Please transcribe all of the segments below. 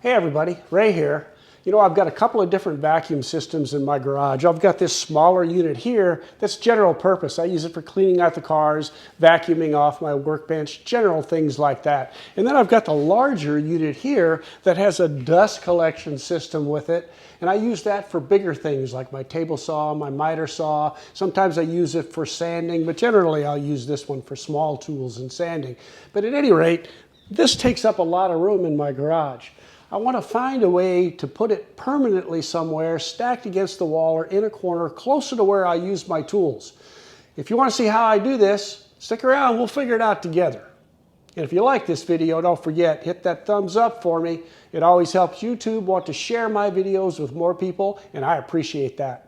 Hey everybody, Ray here. You know, I've got a couple of different vacuum systems in my garage. I've got this smaller unit here that's general purpose. I use it for cleaning out the cars, vacuuming off my workbench, general things like that. And then I've got the larger unit here that has a dust collection system with it. And I use that for bigger things like my table saw, my miter saw. Sometimes I use it for sanding, but generally I'll use this one for small tools and sanding. But at any rate, this takes up a lot of room in my garage. I want to find a way to put it permanently somewhere, stacked against the wall or in a corner, closer to where I use my tools. If you want to see how I do this, stick around, we'll figure it out together. And if you like this video, don't forget, hit that thumbs up for me. It always helps YouTube want to share my videos with more people, and I appreciate that.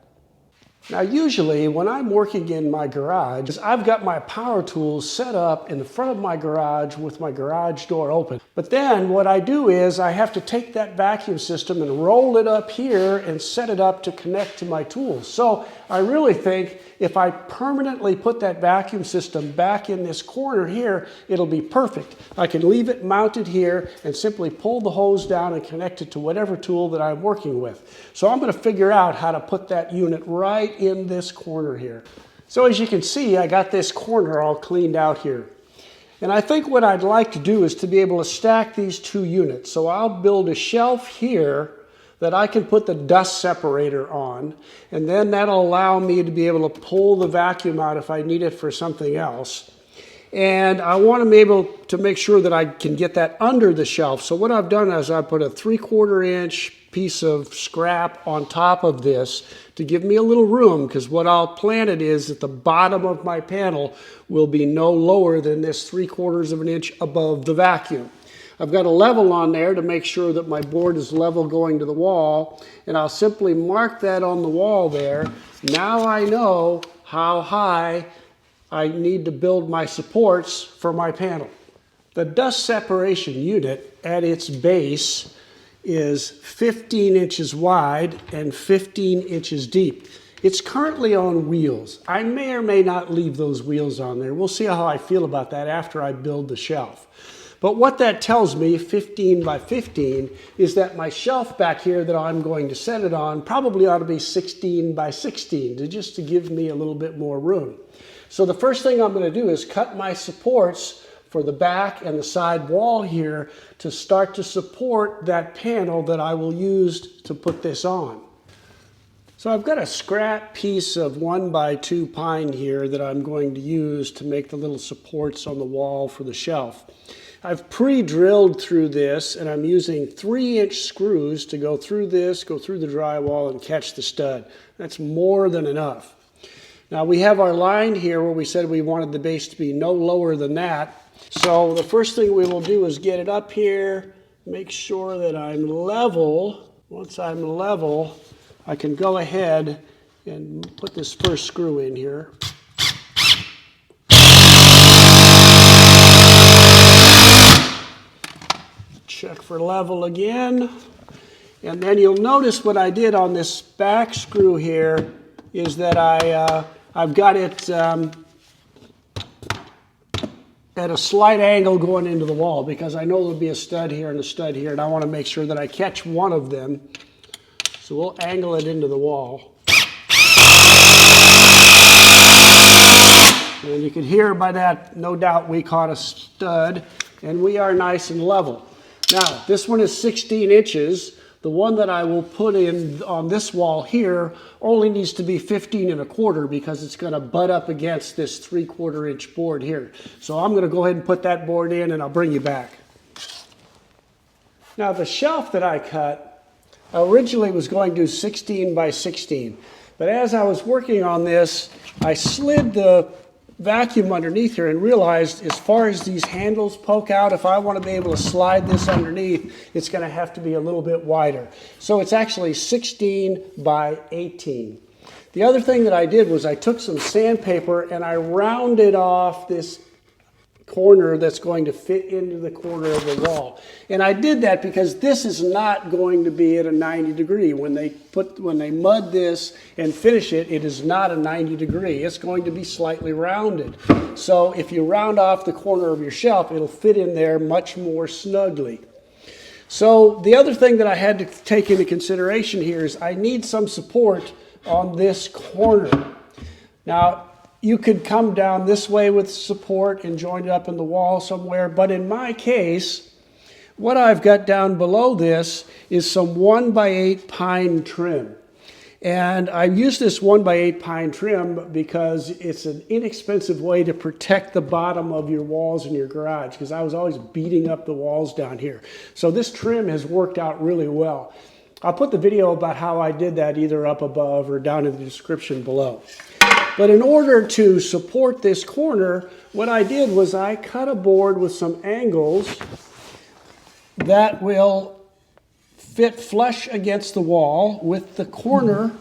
Now usually when I'm working in my garage, I've got my power tools set up in the front of my garage with my garage door open. But then what I do is I have to take that vacuum system and roll it up here and set it up to connect to my tools. So I really think if I permanently put that vacuum system back in this corner here, it'll be perfect. I can leave it mounted here and simply pull the hose down and connect it to whatever tool that I'm working with. So I'm going to figure out how to put that unit right in this corner here. So as you can see, I got this corner all cleaned out here. And I think what I'd like to do is to be able to stack these two units. So I'll build a shelf here that I can put the dust separator on, and then that'll allow me to be able to pull the vacuum out if I need it for something else. And I want to be able to make sure that I can get that under the shelf. So what I've done is I put a 3/4 inch piece of scrap on top of this to give me a little room, because what I'll plan it is that the bottom of my panel will be no lower than this 3/4 inch above the vacuum. I've got a level on there to make sure that my board is level going to the wall, and I'll simply mark that on the wall there. Now I know how high I need to build my supports for my panel. The dust separation unit at its base is 15 inches wide and 15 inches deep. It's currently on wheels. I may or may not leave those wheels on there. We'll see how I feel about that after I build the shelf. But what that tells me, 15 by 15, is that my shelf back here that I'm going to set it on probably ought to be 16 by 16, just to give me a little bit more room. So the first thing I'm going to do is cut my supports for the back and the side wall here to start to support that panel that I will use to put this on. So I've got a scrap piece of 1 by 2 pine here that I'm going to use to make the little supports on the wall for the shelf. I've pre-drilled through this, and I'm using 3-inch screws to go through this, go through the drywall, and catch the stud. That's more than enough. Now we have our line here where we said we wanted the base to be no lower than that. So the first thing we will do is get it up here, make sure that I'm level. Once I'm level, I can go ahead and put this first screw in here. Check for level again. And then you'll notice what I did on this back screw here is that I've got it at a slight angle going into the wall, because I know there'll be a stud here and a stud here, and I want to make sure that I catch one of them. So we'll angle it into the wall. And you can hear by that, no doubt we caught a stud, and we are nice and level. Now, this one is 16 inches. The one that I will put in on this wall here only needs to be 15 1/4, because it's going to butt up against this 3/4 inch board here. So I'm going to go ahead and put that board in, and I'll bring you back. Now the shelf that I cut originally was going to do 16 by 16. But as I was working on this, I slid the vacuum underneath here and realized as far as these handles poke out, if I want to be able to slide this underneath, it's going to have to be a little bit wider. So it's actually 16 by 18. The other thing that I did was I took some sandpaper and I rounded off this corner that's going to fit into the corner of the wall. And I did that because this is not going to be at a 90 degree. When they mud this and finish it, it is not a 90 degree. It's going to be slightly rounded. So if you round off the corner of your shelf, it'll fit in there much more snugly. So the other thing that I had to take into consideration here is I need some support on this corner. Now, you could come down this way with support and join it up in the wall somewhere, but in my case, what I've got down below this is some 1x8 pine trim. And I use this 1x8 pine trim because it's an inexpensive way to protect the bottom of your walls in your garage, because I was always beating up the walls down here. So this trim has worked out really well. I'll put the video about how I did that either up above or down in the description below. But in order to support this corner, what I did was I cut a board with some angles that will fit flush against the wall with the corner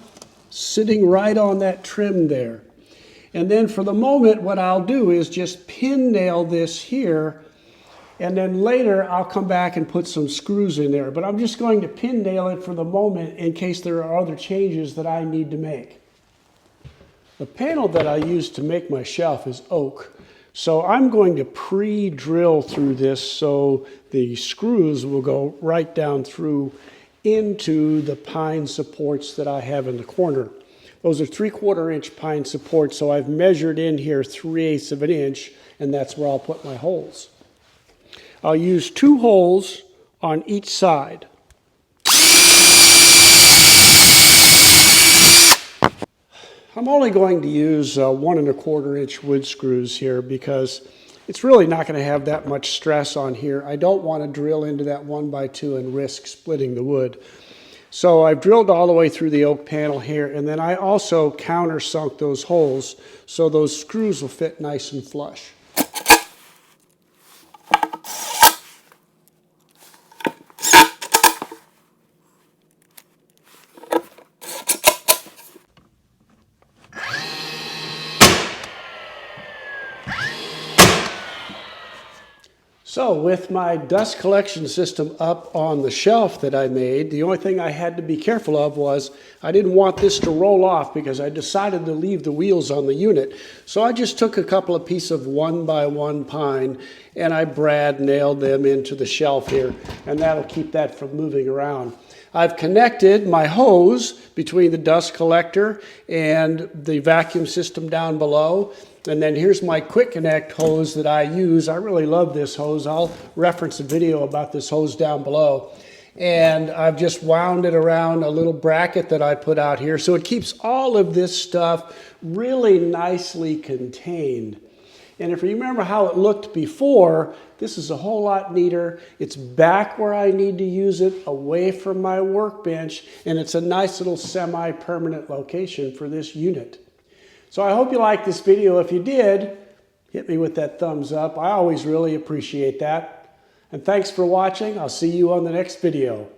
sitting right on that trim there. And then for the moment, what I'll do is just pin nail this here, and then later I'll come back and put some screws in there. But I'm just going to pin nail it for the moment in case there are other changes that I need to make. The panel that I used to make my shelf is oak. So I'm going to pre-drill through this so the screws will go right down through into the pine supports that I have in the corner. Those are 3/4 inch pine supports, so I've measured in here 3/8 of an inch, and that's where I'll put my holes. I'll use 2 holes on each side. I'm only going to use 1 1/4 inch wood screws here because it's really not going to have that much stress on here. I don't want to drill into that 1x2 and risk splitting the wood. So I've drilled all the way through the oak panel here, and then I also countersunk those holes so those screws will fit nice and flush. So with my dust collection system up on the shelf that I made, the only thing I had to be careful of was I didn't want this to roll off because I decided to leave the wheels on the unit. So I just took a couple of pieces of 1x1 pine and I brad nailed them into the shelf here, and that'll keep that from moving around. I've connected my hose between the dust collector and the vacuum system down below. And then here's my quick connect hose that I use. I really love this hose. I'll reference a video about this hose down below. And I've just wound it around a little bracket that I put out here. So it keeps all of this stuff really nicely contained. And if you remember how it looked before, this is a whole lot neater. It's back where I need to use it, away from my workbench, and it's a nice little semi-permanent location for this unit. So I hope you liked this video. If you did, hit me with that thumbs up. I always really appreciate that. And thanks for watching. I'll see you on the next video.